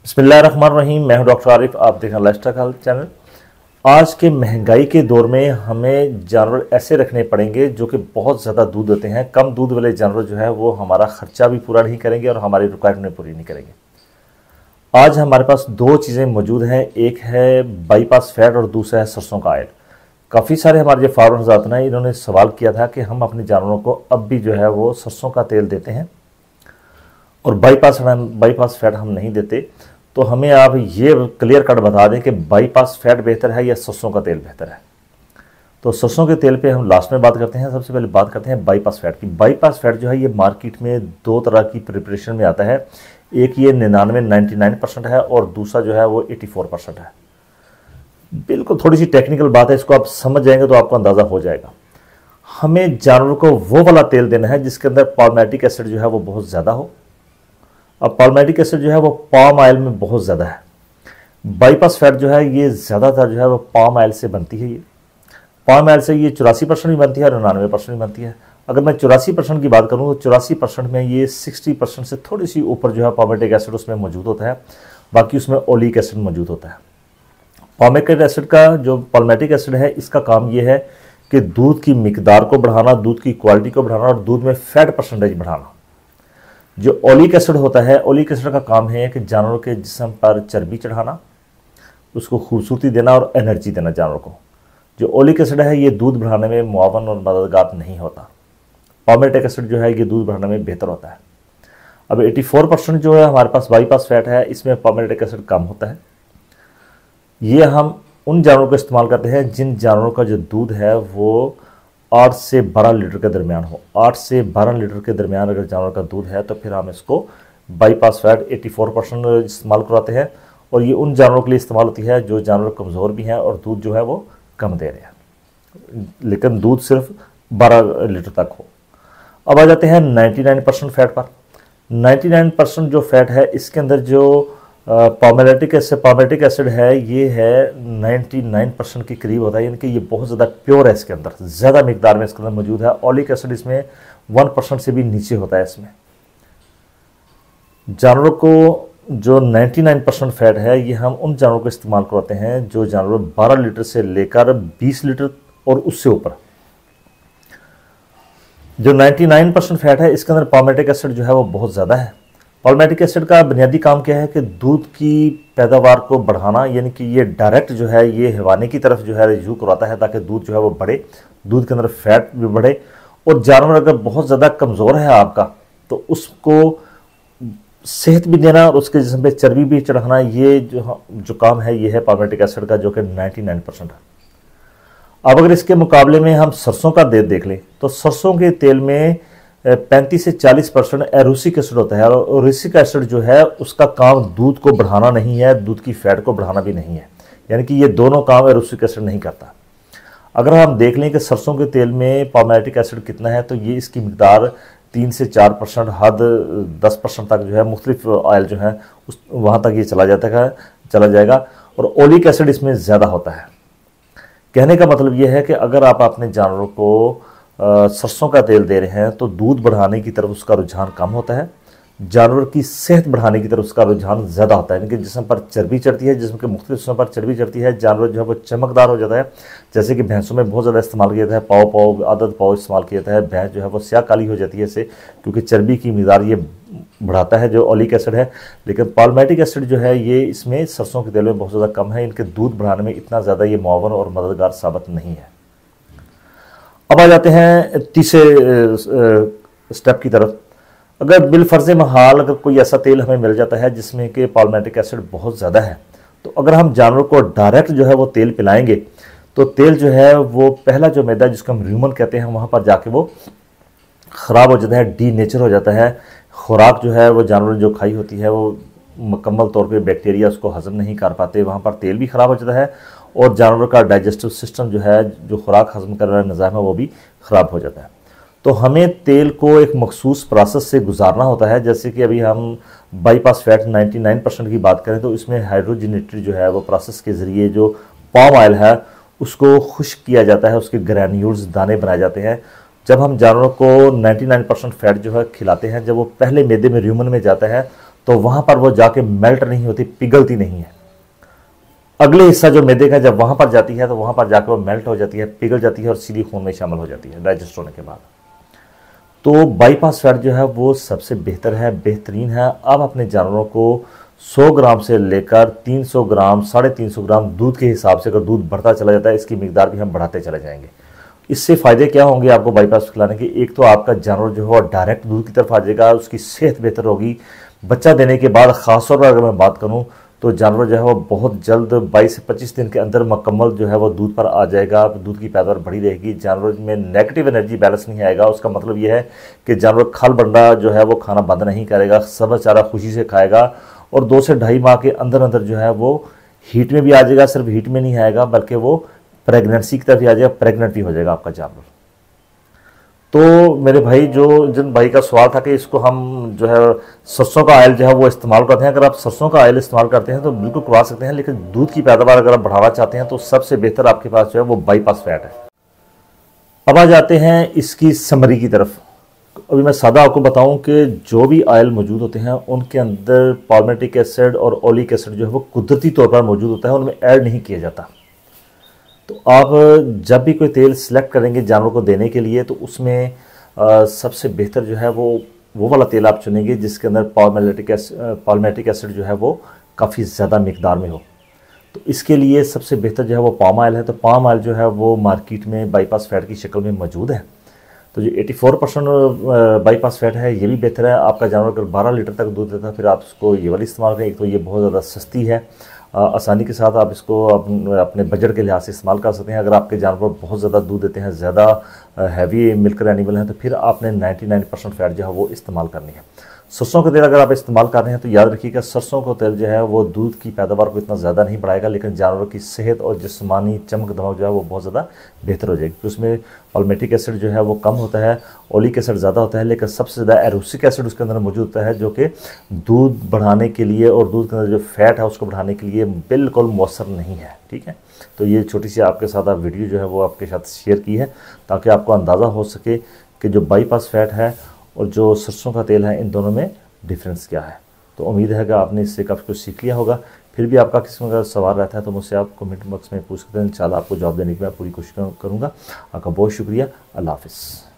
बिस्मिल्लाहिर्रहमानिर्रहीम। मैं हूं डॉक्टर आरिफ, आप देख रहे हैं लाइफस्टाइल हेल्थ चैनल। आज के महंगाई के दौर में हमें जानवर ऐसे रखने पड़ेंगे जो कि बहुत ज़्यादा दूध देते हैं। कम दूध वाले जानवर जो है वो हमारा खर्चा भी पूरा नहीं करेंगे और हमारी रिक्वायरमेंट पूरी नहीं करेंगे। आज हमारे पास दो चीज़ें मौजूद हैं, एक है बाईपास फैट और दूसरा है सरसों का ऑयल। काफ़ी सारे हमारे जो फार्मर हज़रात हैं इन्होंने सवाल किया था कि हम अपने जानवरों को अब भी जो है वो सरसों का तेल देते हैं और बाईपास फैट हम नहीं देते। तो हमें आप ये क्लियर कट बता दें कि बाईपास फैट बेहतर है या सरसों का तेल बेहतर है। तो सरसों के तेल पे हम लास्ट में बात करते हैं। सबसे पहले बात करते हैं बाईपास फैट की। बाईपास फैट जो है ये मार्केट में दो तरह की प्रिपरेशन में आता है, एक ये 99% है और दूसरा जो है वो 84% है। बिल्कुल थोड़ी सी टेक्निकल बात है, इसको आप समझ जाएंगे तो आपको अंदाज़ा हो जाएगा। हमें जानवर को वो वाला तेल देना है जिसके अंदर पाल्मेटिक एसिड जो है वो बहुत ज़्यादा हो। अब पाल्मेटिक एसिड जो है वो पाम ऑयल में बहुत ज़्यादा है। बाईपास फैट जो है ये ज़्यादातर जो है वो पाम ऑयल से बनती है। ये पाम ऑयल से ये 84% भी बनती है और 99% भी बनती है। अगर मैं 84% की बात करूँ तो 84% में ये 60% से थोड़ी सी ऊपर जो है पाल्मेटिक एसिड उसमें मौजूद होता है, बाकी उसमें ओलिक एसिड मौजूद होता है। पाल्मेटिक एसिड का जो पाल्मेटिक एसिड है इसका काम ये है कि दूध की मिकदार को बढ़ाना, दूध की क्वालिटी को बढ़ाना और दूध में फैट परसेंटेज बढ़ाना। जो ओलिक एसिड होता है, ओलिक एसिड का काम है कि जानवरों के जिस्म पर चर्बी चढ़ाना, उसको खूबसूरती देना और एनर्जी देना जानवर को। जो ओलिक एसिड है ये दूध बढ़ाने में मुआवन और मददगार नहीं होता। पाल्मेटिक एसिड जो है ये दूध बढ़ाने में बेहतर होता है। अब 84% जो है हमारे पास बाईपास फैट है, इसमें पाल्मेटिक एसिड कम होता है। ये हम उन जानवरों को इस्तेमाल करते हैं जिन जानवरों का जो दूध है वो 8 से 12 लीटर के दरमियान हो। 8 से 12 लीटर के दरमियान अगर जानवर का दूध है तो फिर हम इसको बाईपास फैट 84% इस्तेमाल करवाते हैं। और ये उन जानवरों के लिए इस्तेमाल होती है जो जानवर कमज़ोर भी हैं और दूध जो है वो कम दे रहे हैं, लेकिन दूध सिर्फ 12 लीटर तक हो। अब आ जाते हैं 99% फैट पर। 99% जो फैट है इसके अंदर जो पाल्मेटिक एसिड है ये है 99% के करीब होता है, यानी कि ये बहुत ज़्यादा प्योर है, इसके अंदर ज़्यादा मिकदार में इसके अंदर मौजूद है। ओलिक एसिड इसमें 1% से भी नीचे होता है। इसमें जानवरों को जो 99% फैट है ये हम उन जानवरों को इस्तेमाल करवाते हैं जो जानवर 12 लीटर से लेकर 20 लीटर और उससे ऊपर। जो 99% फैट है इसके अंदर पाल्मेटिक एसिड जो है वो बहुत ज़्यादा है। पाल्मेटिक एसिड का बुनियादी काम क्या है कि दूध की पैदावार को बढ़ाना, यानी कि ये डायरेक्ट जो है ये हैवानी की तरफ जो है रजू करवाता है ताकि दूध जो है वो बढ़े, दूध के अंदर फैट भी बढ़े। और जानवर अगर बहुत ज़्यादा कमज़ोर है आपका तो उसको सेहत भी देना और उसके जिस्म पे चर्बी भी चढ़ाना, ये जो काम है ये है पाल्मेटिक एसिड का, जो कि 99% है। अब अगर इसके मुकाबले में हम सरसों का देख लें तो सरसों के तेल में 35 से 40% एरोसिक एसिड होता है और एरोसिक एसिड जो है उसका काम दूध को बढ़ाना नहीं है, दूध की फैट को बढ़ाना भी नहीं है, यानी कि ये दोनों काम एरोसिक एसिड नहीं करता। अगर हम देख लें कि सरसों के तेल में पाल्मेटिक एसिड कितना है तो ये इसकी मिकदार 3 से 4%, हद 10% तक जो है मुख्तलिफ ऑयल जो है उस वहाँ तक ये चला जाएगा। और ओलिक एसिड इसमें ज़्यादा होता है। कहने का मतलब ये है कि अगर आप अपने जानवरों को सरसों का तेल दे रहे हैं तो दूध बढ़ाने की तरफ उसका रुझान कम होता है, जानवर की सेहत बढ़ाने की तरफ उसका रुझान ज़्यादा होता है। यानी कि जिस्म पर चर्बी चढ़ती है, जिस्म के मुख्तलिफ हिस्सों पर चर्बी चढ़ती है, जानवर जो है वो चमकदार हो जाता है। जैसे कि भैंसों में बहुत ज़्यादा इस्तेमाल किया जाता है, आदत पाव इस्तेमाल किया जाता है, भैंस जो है वो स्याह काली हो जाती है इससे, क्योंकि चर्बी की मिकदार ये बढ़ाता है जो ओलिक एसिड है। लेकिन पाल्मेटिक एसिड जो है ये इसमें सरसों के तेल में बहुत ज़्यादा कम है, इनके दूध बढ़ाने में इतना ज़्यादा ये मुआवन और मददगार साबित नहीं है। अब आ जाते हैं तीसरे स्टेप की तरफ। अगर बिलफर्ज महाल अगर कोई ऐसा तेल हमें मिल जाता है जिसमें कि पाल्मेटिक एसिड बहुत ज़्यादा है, तो अगर हम जानवर को डायरेक्ट जो है वो तेल पिलाएंगे तो तेल जो है वो पहला जो मैदा जिसको हम र्यूमन कहते हैं वहाँ पर जाके वो ख़राब हो जाता है, डी नेचर हो जाता है। खुराक जो है वो जानवर जो खाई होती है वो मुकम्मल तौर पे बैक्टीरिया उसको हज़म नहीं कर पाते, वहाँ पर तेल भी ख़राब हो जाता है और जानवर का डाइजेस्टिव सिस्टम जो है, जो खुराक हज़म करने वाला निज़ाम है वो भी ख़राब हो जाता है। तो हमें तेल को एक मखसूस प्रोसेस से गुजारना होता है। जैसे कि अभी हम बाईपास फैट 99% की बात करें तो इसमें हाइड्रोजनेटेड जो है वो प्रोसेस के ज़रिए जो पाम ऑयल है उसको खुश्क किया जाता है, उसके ग्रैन्यूल्स दाने बनाए जाते हैं। जब हम जानवरों को 99% फैट जो है खिलाते हैं, जब वो पहले मैदे में र्यूमन में जाता है तो वहाँ पर वो जाके मेल्ट नहीं होती, पिघलती नहीं है। अगले हिस्सा जो मैदे का जब वहाँ पर जाती है तो वहाँ पर जाकर वो मेल्ट हो जाती है, पिघल जाती है और सीधी खून में शामिल हो जाती है डाइजेस्ट होने के बाद। तो बाईपास फैट जो है वो सबसे बेहतर है, बेहतरीन है। अब अपने जानवरों को 100 ग्राम से लेकर 300 ग्राम 350 ग्राम दूध के हिसाब से, अगर दूध बढ़ता चला जाता है, इसकी मिकदार भी हम बढ़ाते चले जाएंगे। इससे फ़ायदे क्या होंगे आपको बाईपास खिलाने के? एक तो आपका जानवर जो है डायरेक्ट दूध की तरफ आ जाएगा, उसकी सेहत बेहतर होगी। बच्चा देने के बाद ख़ासतौर पर अगर मैं बात करूँ तो जानवर जो है वो बहुत जल्द 22 से 25 दिन के अंदर मुकम्मल जो है वो दूध पर आ जाएगा। दूध की पैदावार बढ़ी रहेगी, जानवर में नेगेटिव एनर्जी बैलेंस नहीं आएगा। उसका मतलब ये है कि जानवर खल बंडा जो है वो खाना बंद नहीं करेगा, सब चारा खुशी से खाएगा और 2 से ढाई माह के अंदर अंदर जो है वो हीट में भी आ जाएगा। सिर्फ हीट में नहीं आएगा बल्कि वो प्रेगनेंसी की तरफ भी आ जाएगा, प्रेग्नेंट भी हो जाएगा आपका जानवर। तो मेरे भाई, जो जिन भाई का सवाल था कि इसको हम जो है सरसों का ऑयल जो है वो इस्तेमाल करते हैं, अगर आप सरसों का ऑयल इस्तेमाल करते हैं तो बिल्कुल करवा सकते हैं, लेकिन दूध की पैदावार अगर आप बढ़ावा चाहते हैं तो सबसे बेहतर आपके पास जो है वो बाईपास फैट है। अब आ जाते हैं इसकी समरी की तरफ। अभी मैं सादा आपको बताऊं कि जो भी ऑयल मौजूद होते हैं उनके अंदर पाल्मेटिक एसिड और ओलिक एसिड जो है वो कुदरती तौर पर मौजूद होता है, उनमें ऐड नहीं किया जाता। तो आप जब भी कोई तेल सेलेक्ट करेंगे जानवर को देने के लिए तो उसमें सबसे बेहतर जो है वो वाला तेल आप चुनेंगे जिसके अंदर पाल्मेटिक एसिड जो है वो काफ़ी ज़्यादा मिकदार में हो। तो इसके लिए सबसे बेहतर जो है वो पाम ऑयल है। तो पाम ऑयल जो है वो मार्केट में बाईपास फैट की शक्ल में मौजूद है। तो जो 84% बाईपास फैट है ये भी बेहतर है। आपका जानवर अगर 12 लीटर तक दूध देता है फिर आप इसको ये वाली इस्तेमाल करें। एक तो ये बहुत ज़्यादा सस्ती है, आसानी के साथ आप इसको अपने बजट के लिहाज से इस्तेमाल कर सकते हैं। अगर आपके जानवर बहुत ज़्यादा दूध देते हैं, ज़्यादा हैवी मिल्कर एनिमल हैं, तो फिर आपने 99% फैट जो है वो इस्तेमाल करनी है। सरसों का तेल अगर आप इस्तेमाल कर रहे हैं तो याद रखिएगा सरसों का तेल जो है वो दूध की पैदावार को इतना ज़्यादा नहीं बढ़ाएगा, लेकिन जानवर की सेहत और जिस्मानी चमक दमक जो है वो बहुत ज़्यादा बेहतर हो जाएगी। तो उसमें पाल्मेटिक एसिड जो है वो कम होता है, ओलिक एसिड ज़्यादा होता है, लेकिन सबसे ज़्यादा एरोसिक एसिड उसके अंदर मौजूद होता है जो कि दूध बढ़ाने के लिए और दूध के अंदर जो फैट है उसको बढ़ाने के लिए बिल्कुल मौसर नहीं है। ठीक है, तो ये छोटी सी आपके साथ वीडियो जो है वो आपके साथ शेयर की है ताकि आपको अंदाज़ा हो सके कि जो बाईपास फैट है और जो सरसों का तेल है इन दोनों में डिफरेंस क्या है। तो उम्मीद है कि आपने इससे काफ़ी कुछ सीख लिया होगा। फिर भी आपका किसी का सवाल रहता है तो मुझसे आप कमेंट बॉक्स में पूछ सकते हैं, इंशाल्लाह आपको जवाब देने की मैं पूरी कोशिश करूँगा। आपका बहुत शुक्रिया। अल्लाह हाफ़िज़।